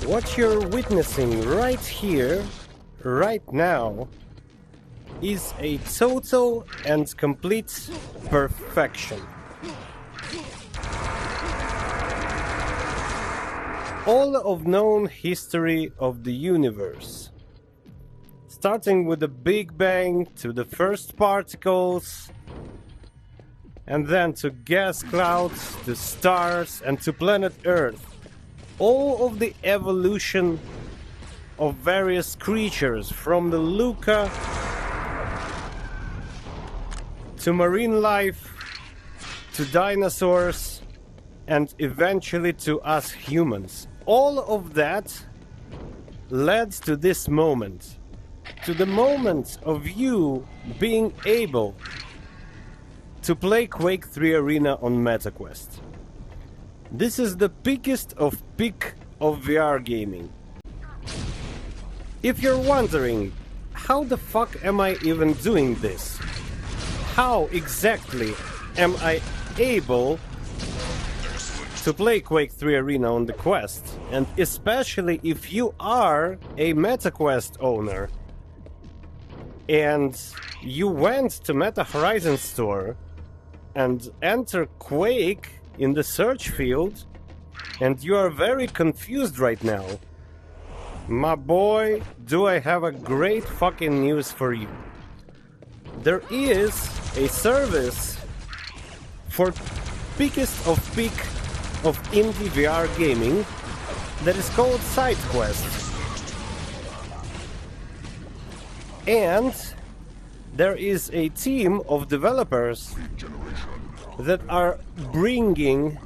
What you're witnessing right here, right now, is a total and complete perfection. All of known history of the universe, starting with the Big Bang to the first particles, and then to gas clouds, to stars, and to planet Earth. All of the evolution of various creatures, from the Luca to marine life, to dinosaurs, and eventually to us humans. All of that led to this moment. To the moment of you being able to play Quake 3 Arena on MetaQuest. This is the peakest of peak of VR gaming. If you're wondering, how the fuck am I even doing this? How exactly am I able to play Quake 3 Arena on the Quest? And especially if you are a MetaQuest owner and you went to Meta Horizon store and enter Quake in the search field, and you are very confused right now, my boy, do I have a great fucking news for you. There is a service for peakest of peak of indie VR gaming that is called SideQuest. And there is a team of developers that are bringing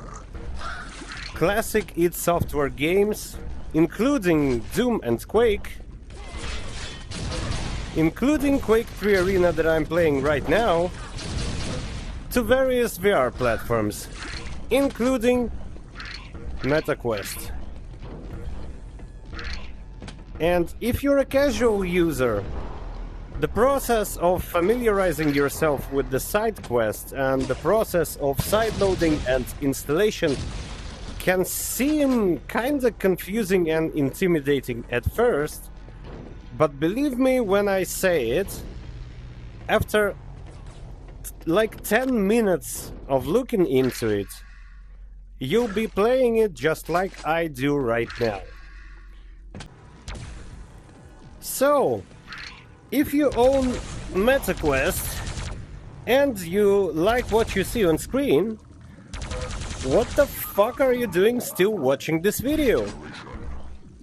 classic id Software games, including Doom and Quake, including Quake 3 Arena that I'm playing right now, to various VR platforms, including MetaQuest. And if you're a casual user, the process of familiarizing yourself with the SideQuest and the process of sideloading and installation can seem kinda confusing and intimidating at first, but believe me when I say it, after like 10 minutes of looking into it, you'll be playing it just like I do right now. So, if you own MetaQuest and you like what you see on screen, what the fuck are you doing still watching this video?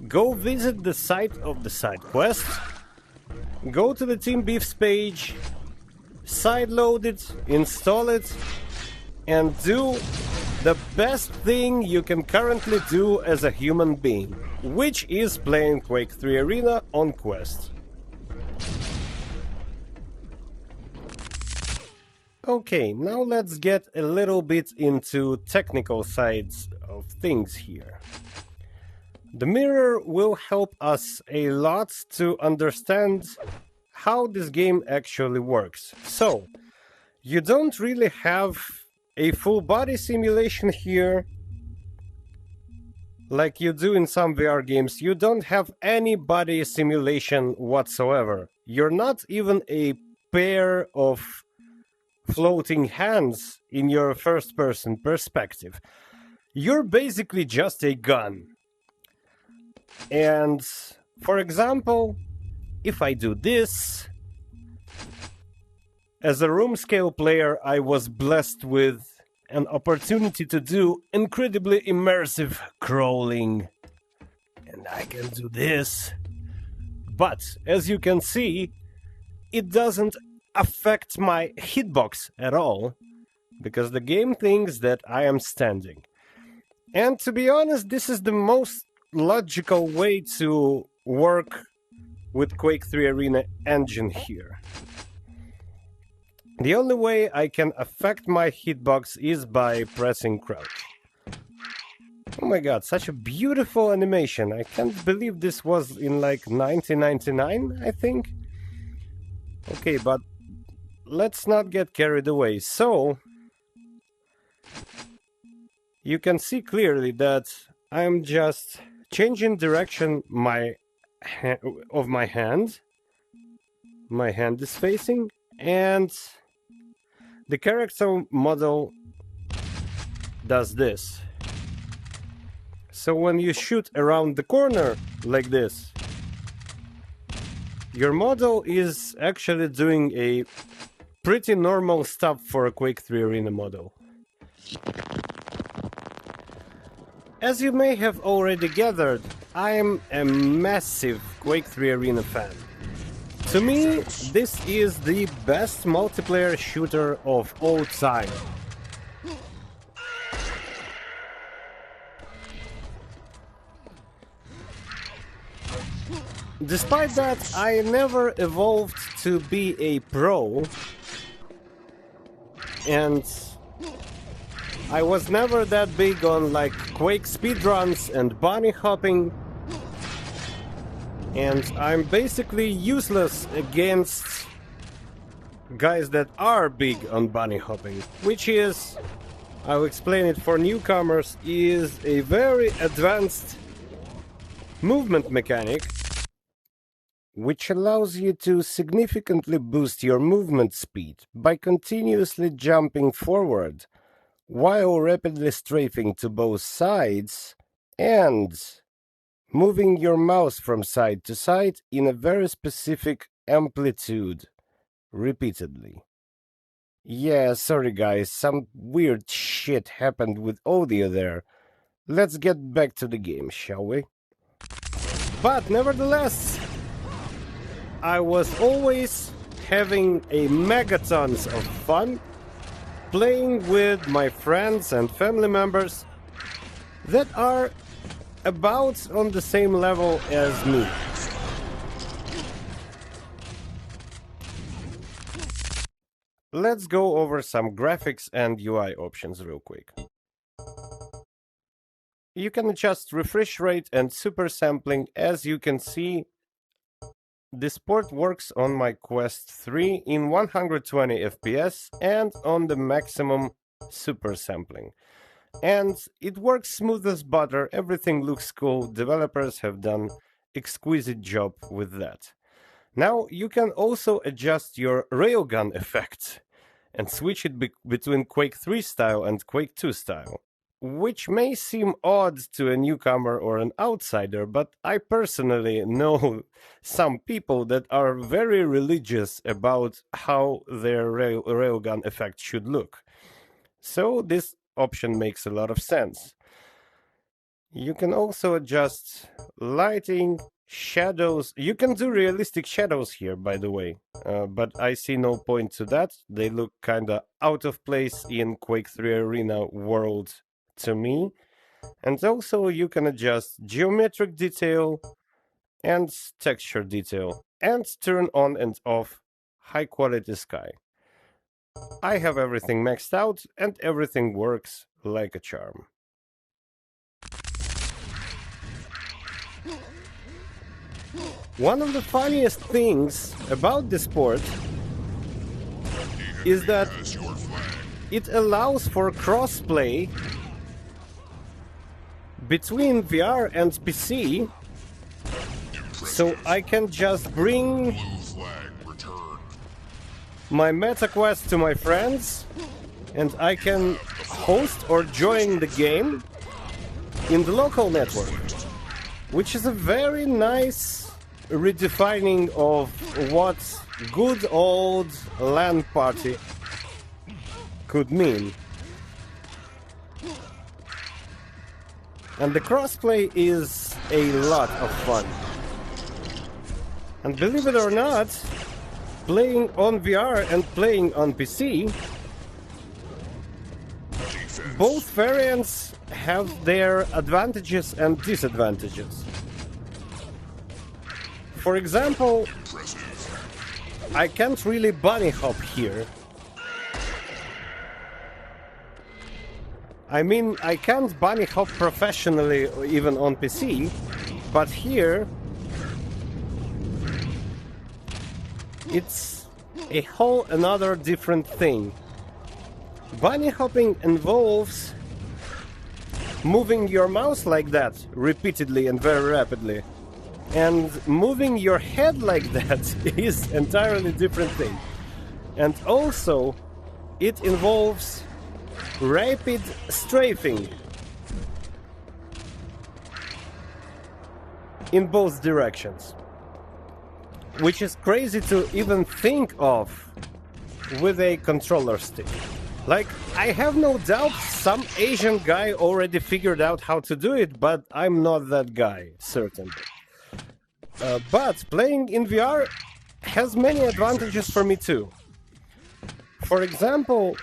Go visit the site of the SideQuest, go to the Team Beef's page, sideload it, install it, and do the best thing you can currently do as a human being, which is playing Quake 3 Arena on Quest. Okay, now let's get a little bit into technical sides of things here. The mirror will help us a lot to understand how this game actually works. So, you don't really have a full body simulation here like you do in some VR games. You don't have any body simulation whatsoever. You're not even a pair of floating hands in your first-person perspective. You're basically just a gun. And, for example, if I do this, as a room-scale player, I was blessed with an opportunity to do incredibly immersive crawling. And I can do this. But, as you can see, it doesn't affect my hitbox at all, because the game thinks that I am standing. And to be honest, this is the most logical way to work with Quake 3 Arena engine here. The only way I can affect my hitbox is by pressing crouch. Oh my god, such a beautiful animation. I can't believe this was in like 1999, I think. Okay, but let's not get carried away. So, you can see clearly that I'm just changing direction of my hand. My hand is facing, and the character model does this. So when you shoot around the corner like this, your model is actually doing a pretty normal stuff for a Quake 3 Arena model. As you may have already gathered, I am a massive Quake 3 Arena fan. To me, this is the best multiplayer shooter of all time. Despite that, I never evolved to be a pro, and I was never that big on like Quake speedruns and bunny hopping, and I'm basically useless against guys that are big on bunny hopping, which is, I'll explain it for newcomers, is a very advanced movement mechanic which allows you to significantly boost your movement speed by continuously jumping forward while rapidly strafing to both sides and moving your mouse from side to side in a very specific amplitude repeatedly. Yeah, sorry guys, some weird shit happened with audio there. Let's get back to the game, shall we? But nevertheless, I was always having a megatons of fun playing with my friends and family members that are about on the same level as me. Let's go over some graphics and UI options real quick. You can adjust refresh rate and super sampling. As you can see, this port works on my Quest 3 in 120 FPS and on the maximum super sampling. And it works smooth as butter, everything looks cool, developers have done exquisite job with that. Now you can also adjust your railgun effect and switch it between Quake 3 style and Quake 2 style, which may seem odd to a newcomer or an outsider, but I personally know some people that are very religious about how their railgun effect should look. So this option makes a lot of sense. You can also adjust lighting, shadows. You can do realistic shadows here, by the way, but I see no point to that. They look kinda out of place in Quake 3 Arena world to me. And also you can adjust geometric detail and texture detail and turn on and off high quality sky. I have everything maxed out and everything works like a charm. One of the funniest things about this port is that it allows for crossplay between VR and PC, so I can just bring my MetaQuest to my friends and I can host or join the game in the local network, which is a very nice redefining of what good old LAN party could mean. And the crossplay is a lot of fun. And believe it or not, playing on VR and playing on PC, both variants have their advantages and disadvantages. For example, I can't really bunny hop here. I mean, I can't bunny hop professionally even on PC, but here it's a whole another different thing. Bunny hopping involves moving your mouse like that repeatedly and very rapidly and moving your head like that is entirely different thing. And also it involves rapid strafing in both directions, which is crazy to even think of with a controller stick. Like, I have no doubt some Asian guy already figured out how to do it, but I'm not that guy, certainly. But playing in VR has many advantages for me too. For example,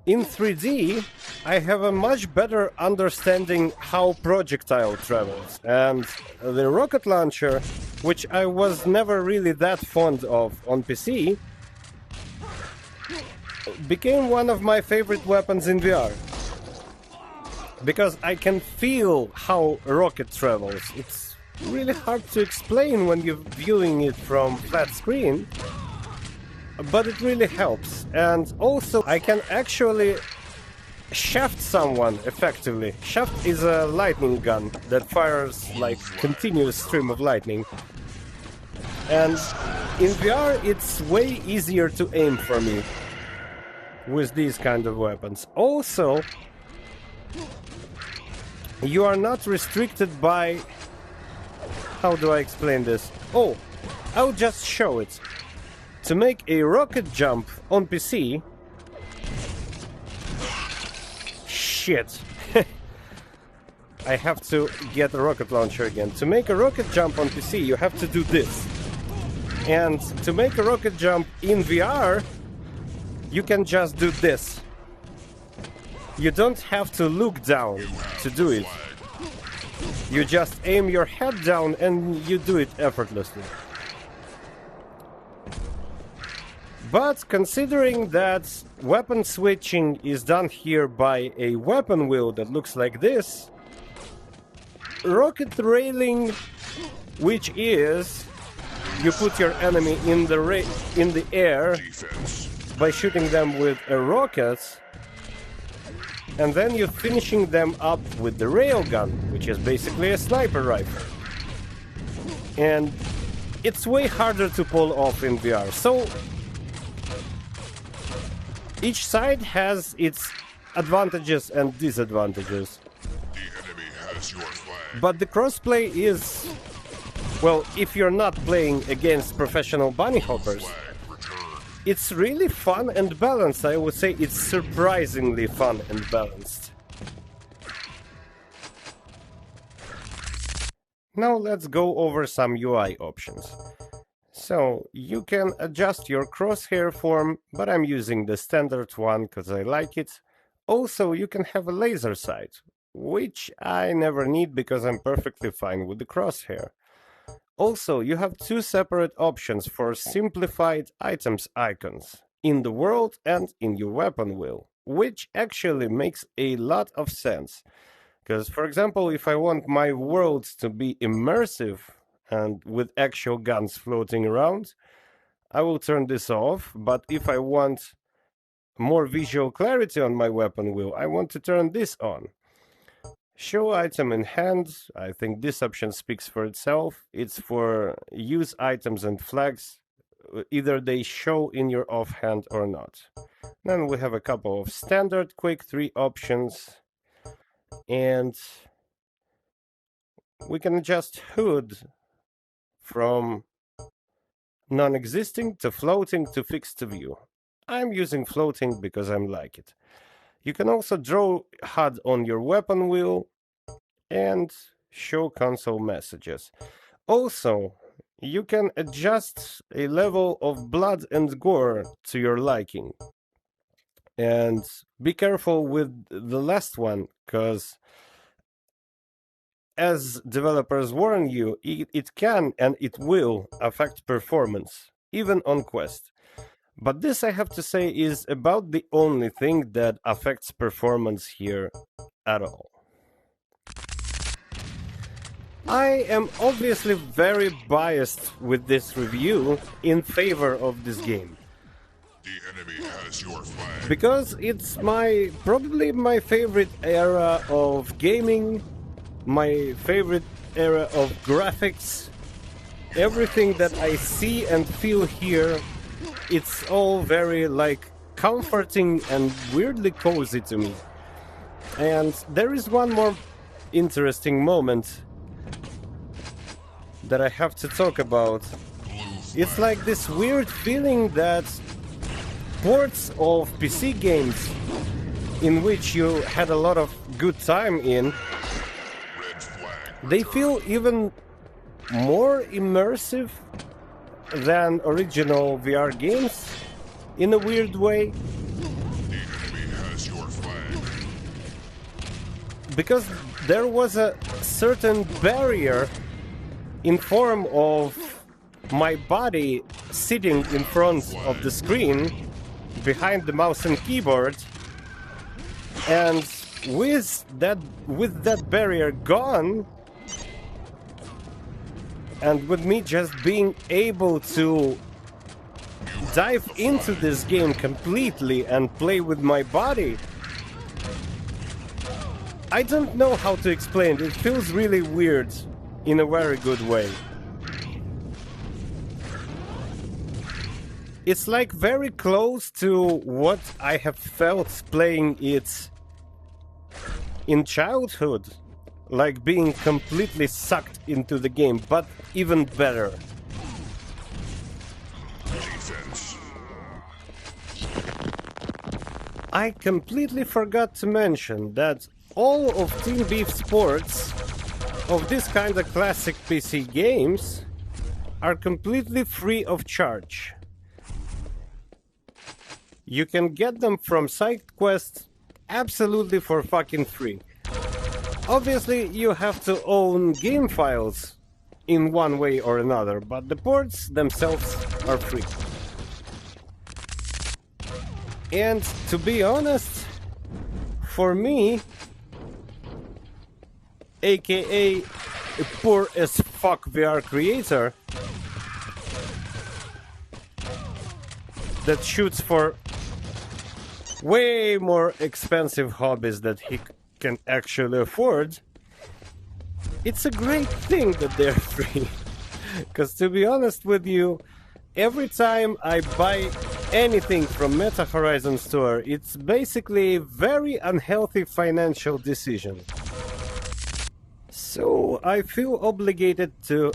in 3D, I have a much better understanding how projectile travels, and the rocket launcher, which I was never really that fond of on PC, became one of my favorite weapons in VR. Because I can feel how a rocket travels. It's really hard to explain when you're viewing it from flat screen, but it really helps. And also I can actually shaft someone effectively. Shaft is a lightning gun that fires like continuous stream of lightning. And in VR it's way easier to aim for me with these kind of weapons. Also, you are not restricted by... How do I explain this? Oh, I'll just show it. To make a rocket jump on PC... Shit. I have to get a rocket launcher again. To make a rocket jump on PC, you have to do this. And to make a rocket jump in VR, you can just do this. You don't have to look down to do it. You just aim your head down and you do it effortlessly. But considering that weapon switching is done here by a weapon wheel that looks like this, rocket railing, which is you put your enemy in the air by shooting them with a rocket, and then you're finishing them up with the railgun, which is basically a sniper rifle. And it's way harder to pull off in VR. So each side has its advantages and disadvantages. The enemy has your flag. But the crossplay is, well, if you're not playing against professional bunny hoppers, it's really fun and balanced. I would say it's surprisingly fun and balanced. Now let's go over some UI options. So, you can adjust your crosshair form, but I'm using the standard one because I like it. Also, you can have a laser sight, which I never need because I'm perfectly fine with the crosshair. Also, you have two separate options for simplified items icons, in the world and in your weapon wheel, which actually makes a lot of sense. Because, for example, if I want my world to be immersive and with actual guns floating around, I will turn this off. But if I want more visual clarity on my weapon wheel, I want to turn this on. Show item in hand, I think this option speaks for itself. It's for use items and flags, either they show in your offhand or not. Then we have a couple of standard Quake 3 options, and we can adjust HUD from non-existing to floating to fixed to view. I'm using floating because I like it. You can also draw HUD on your weapon wheel and show console messages. Also, you can adjust a level of blood and gore to your liking. And be careful with the last one, because as developers warn you, it can and it will affect performance, even on Quest. But this, I have to say, is about the only thing that affects performance here at all. I am obviously very biased with this review in favor of this game. The enemy has your flag. Because it's probably my favorite era of gaming, my favorite era of graphics. Everything that I see and feel here, it's all very like comforting and weirdly cozy to me. And there is one more interesting moment that I have to talk about. It's like this weird feeling that ports of PC games in which you had a lot of good time in, they feel even more immersive than original VR games in a weird way. The enemy has your flag. Because there was a certain barrier in form of my body sitting in front of the screen behind the mouse and keyboard, and with that barrier gone, and with me just being able to dive into this game completely and play with my body, I don't know how to explain it. It feels really weird in a very good way. It's like very close to what I have felt playing it in childhood. Like being completely sucked into the game, but even better. Defense. I completely forgot to mention that all of Team Beef Sports of this kind of classic PC games are completely free of charge. You can get them from SideQuest absolutely for fucking free. Obviously, you have to own game files in one way or another, but the ports themselves are free. And to be honest, for me, aka a poor as fuck VR creator that shoots for way more expensive hobbies that he can actually afford, it's a great thing that they're free. Because to be honest with you, every time I buy anything from Meta Horizon Store, it's basically a very unhealthy financial decision. So I feel obligated to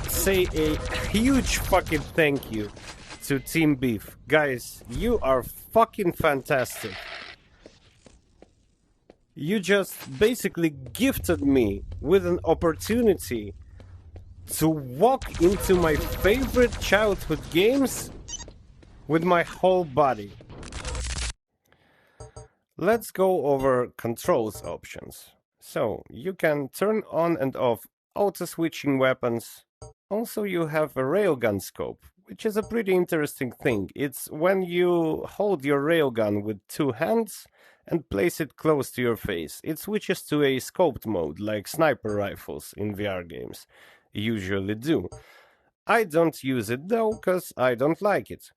say a huge fucking thank you to Team Beef. Guys, you are fucking fantastic. You just basically gifted me with an opportunity to walk into my favorite childhood games with my whole body. Let's go over controls options. So, you can turn on and off auto-switching weapons. Also, you have a railgun scope, which is a pretty interesting thing. It's when you hold your railgun with two hands and place it close to your face. It switches to a scoped mode, like sniper rifles in VR games usually do. I don't use it though, because I don't like it.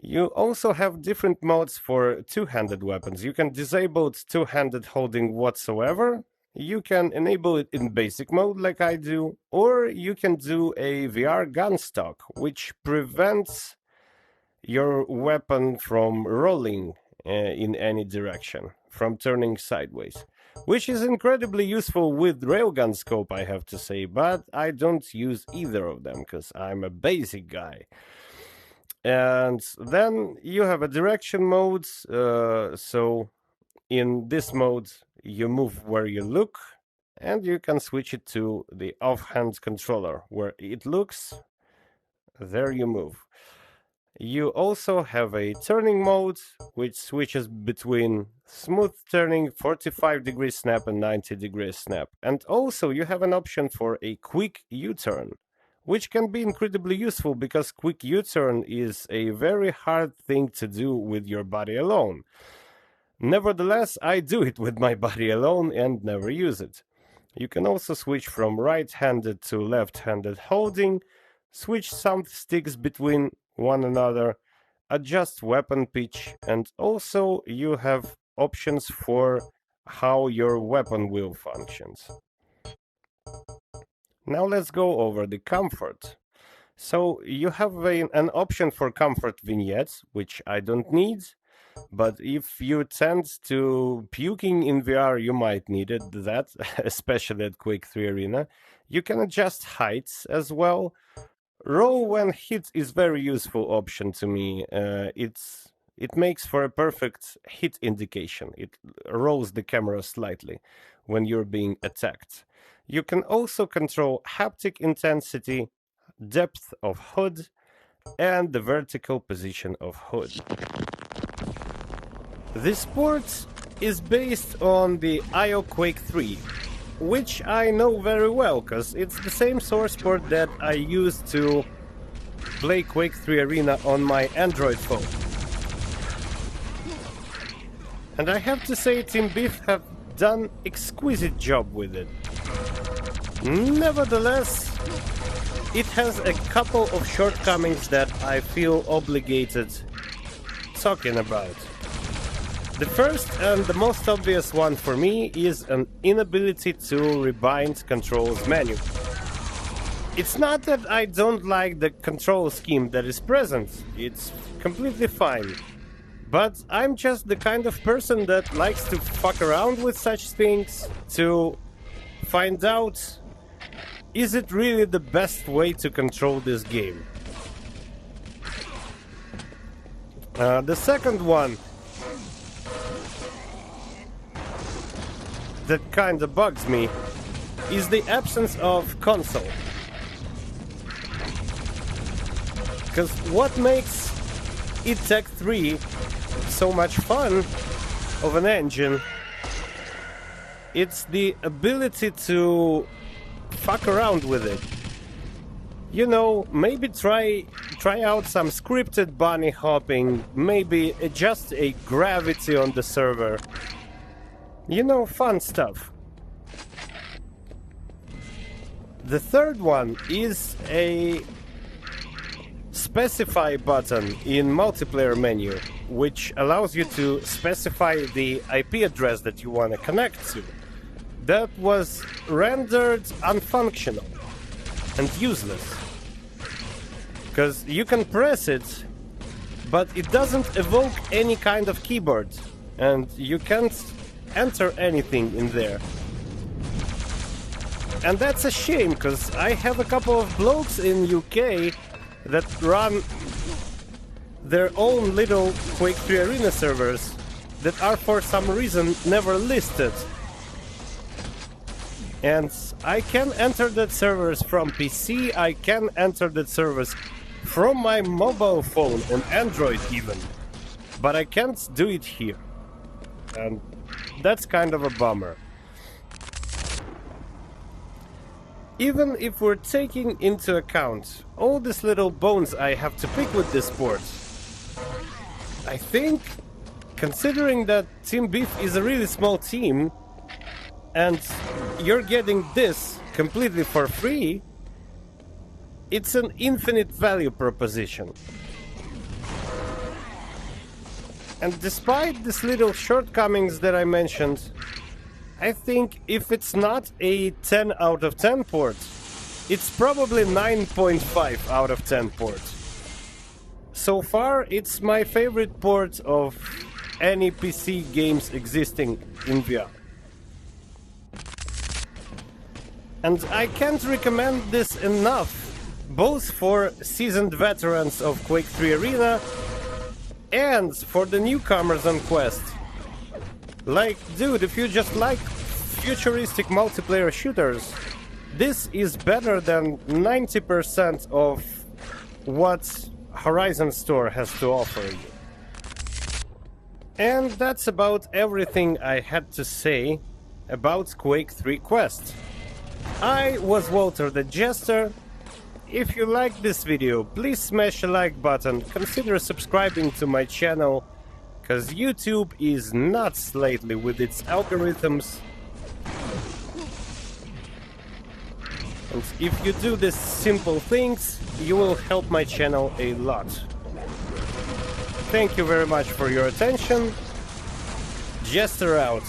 You also have different modes for two-handed weapons. You can disable two-handed holding whatsoever. You can enable it in basic mode like I do, or you can do a VR gun stock, which prevents your weapon from rolling in any direction, from turning sideways, which is incredibly useful with railgun scope, I have to say, but I don't use either of them because I'm a basic guy. And then you have a direction mode, so in this mode you move where you look, and you can switch it to the offhand controller. Where it looks, there you move. You also have a turning mode, which switches between smooth turning, 45-degree snap and 90-degree snap. And also you have an option for a quick U-turn, which can be incredibly useful because quick U-turn is a very hard thing to do with your body alone. Nevertheless, I do it with my body alone and never use it. You can also switch from right-handed to left-handed holding, switch some sticks between one another, adjust weapon pitch, and also you have options for how your weapon wheel functions. Now let's go over the comfort. So you have an option for comfort vignettes, which I don't need, but if you tend to puking in VR, you might need that, especially at Quake 3 Arena. You can adjust heights as well. Roll when hit is very useful option to me. It makes for a perfect hit indication. It rolls the camera slightly when you're being attacked. You can also control haptic intensity, depth of hood, and the vertical position of hood. This port is based on the IO Quake 3, which I know very well, because it's the same source port that I used to play Quake 3 Arena on my Android phone. And I have to say, Team Beef have done exquisite job with it. Nevertheless, it has a couple of shortcomings that I feel obligated talking about. The first and the most obvious one for me is an inability to rebind controls menu. It's not that I don't like the control scheme that is present, it's completely fine. But I'm just the kind of person that likes to fuck around with such things to find out, is it really the best way to control this game? The second one that kinda bugs me is the absence of console. Because what makes id Tech 3 so much fun of an engine, it's the ability to fuck around with it. You know, maybe try out some scripted bunny hopping, maybe adjust a gravity on the server. You know, fun stuff. The third one is a specify button in multiplayer menu, which allows you to specify the IP address that you want to connect to. That was rendered unfunctional and useless. Because you can press it, but it doesn't evoke any kind of keyboard, and you can't enter anything in there. And that's a shame, because I have a couple of blokes in UK that run their own little Quake 3 Arena servers that are for some reason never listed. And I can enter that servers from PC, I can enter that servers from my mobile phone on Android even, but I can't do it here. And that's kind of a bummer. Even if we're taking into account all these little bones I have to pick with this port, I think, considering that Team Beef is a really small team, and you're getting this completely for free, it's an infinite value proposition. And despite these little shortcomings that I mentioned, I think if it's not a 10 out of 10 port, it's probably 9.5 out of 10 port. So far, it's my favorite port of any PC games existing in VR. And I can't recommend this enough, both for seasoned veterans of Quake 3 Arena and for the newcomers on Quest. Like, dude, if you just like futuristic multiplayer shooters, this is better than 90% of what Horizon Store has to offer you. And that's about everything I had to say about Quake 3 Quest. I was Walter the Jester. If you like this video, please smash a like button, consider subscribing to my channel, cause YouTube is nuts lately with its algorithms. And if you do these simple things, you will help my channel a lot. Thank you very much for your attention. Jester out.